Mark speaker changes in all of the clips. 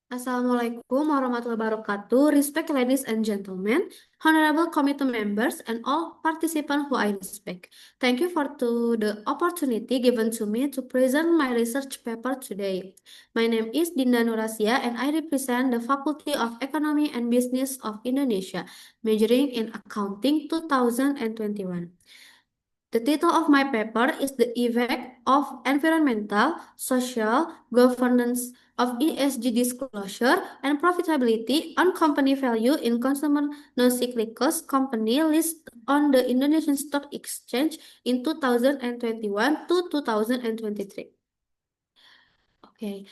Speaker 1: Assalamualaikum warahmatullahi wabarakatuh. Respect ladies and gentlemen, honorable committee members, and all participants who I respect. Thank you for the opportunity given to me to present my research paper today. My name is Dinda Nurasia and I represent the Faculty of Economy and Business of Indonesia, majoring in Accounting 2021. The title of my paper is The Effect of Environmental, Social, Governance of ESG Disclosure and Profitability on Company Value in Consumer Non-Cyclical Company List on the Indonesian Stock Exchange in 2021 to 2023. Okay.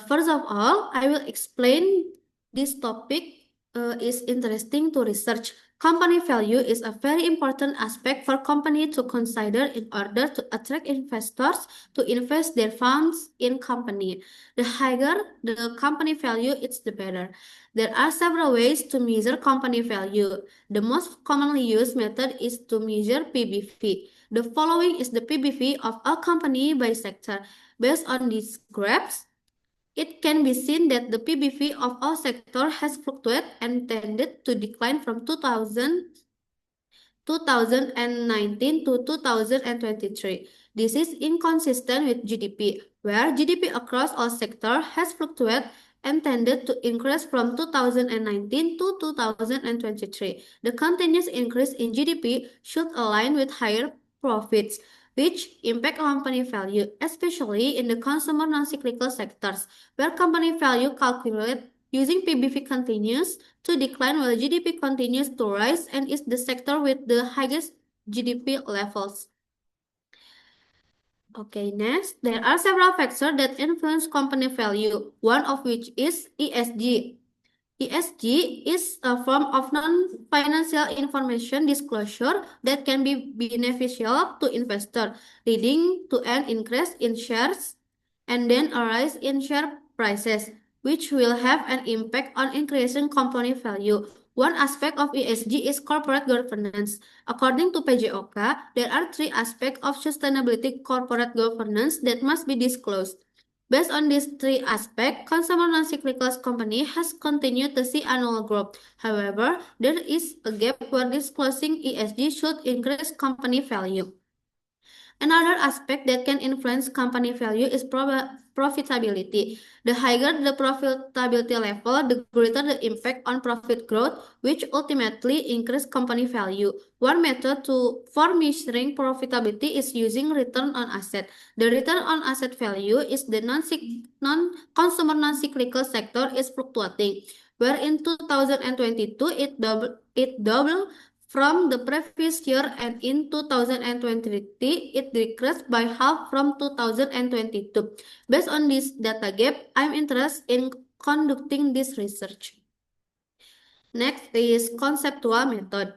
Speaker 1: First of all, I will explain this topic is interesting to research. Company value is a very important aspect for company to consider in order to attract investors to invest their funds in company. The higher the company value, it's the better. There are several ways to measure company value. The most commonly used method is to measure PBV. The following is the PBV of a company by sector. Based on these graphs, it can be seen that the PBV of all sector has fluctuated and tended to decline from 2019 to 2023. This is inconsistent with GDP, where GDP across all sectors has fluctuated and tended to increase from 2019 to 2023. The continuous increase in GDP should align with higher profits, which impact company value, especially in the consumer non-cyclical sectors, where company value calculated using PBV continues to decline while GDP continues to rise and is the sector with the highest GDP levels. Okay, next, there are several factors that influence company value, one of which is ESG. ESG is a form of non-financial information disclosure that can be beneficial to investors, leading to an increase in shares and then a rise in share prices, which will have an impact on increasing company value. One aspect of ESG is corporate governance. According to PJOK, there are three aspects of sustainability corporate governance that must be disclosed. Based on these three aspects, consumer non-cyclical company has continued to see annual growth. However, there is a gap where disclosing ESG should increase company value. Another aspect that can influence company value is profitability. The higher the profitability level, the greater the impact on profit growth, which ultimately increase company value. One method for measuring profitability is using return on asset. The return on asset value is the non-consumer non-cyclical sector is fluctuating, where in 2022 it doubled from the previous year, and in 2023 it decreased by half from 2022. Based on this data gap, I'm interested in conducting this research. Next is conceptual method.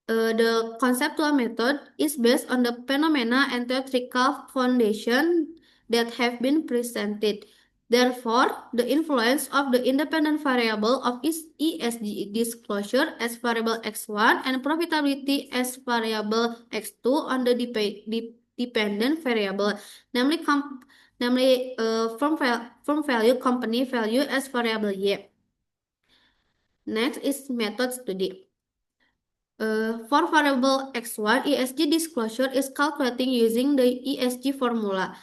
Speaker 1: The conceptual method is based on the phenomena and theoretical foundation that have been presented. Therefore, the influence of the independent variable of ESG disclosure as variable x1 and profitability as variable x2 on the dependent variable, namely, firm value, company value as variable y. Next is method study. For variable x1, ESG disclosure is calculating using the ESG formula.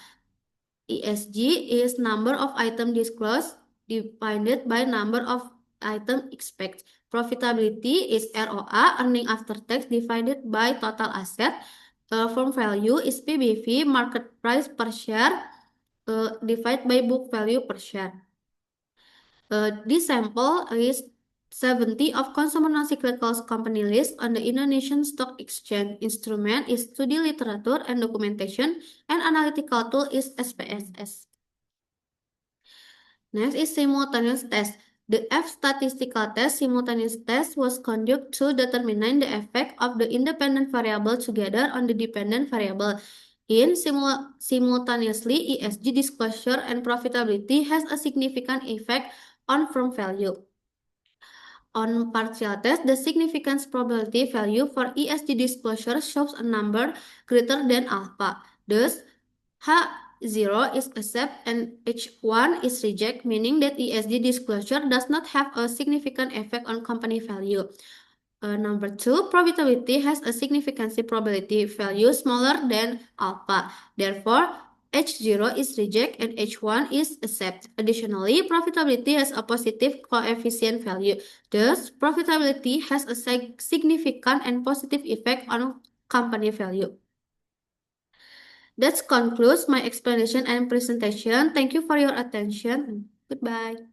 Speaker 1: ESG is number of item disclosed divided by number of item expected. Profitability is ROA, earning after tax, divided by total asset. Firm value is PBV, market price per share, divided by book value per share. This sample is 70 of consumer non-cyclical company list on the Indonesian Stock Exchange. Instrument is study literature and documentation, and analytical tool is SPSS. Next is simultaneous test. The F statistical test simultaneous test was conducted to determine the effect of the independent variable together on the dependent variable. In simultaneously, ESG disclosure and profitability has a significant effect on firm value. On partial test, the significance probability value for ESG disclosure shows a number greater than alpha. Thus, H0 is accept and H1 is reject, meaning that ESG disclosure does not have a significant effect on company value. Number two, profitability has a significancy probability value smaller than alpha. Therefore, H0 is reject and H1 is accept. Additionally, profitability has a positive coefficient value. Thus, profitability has a significant and positive effect on company value. That concludes my explanation and presentation. Thank you for your attention. Goodbye.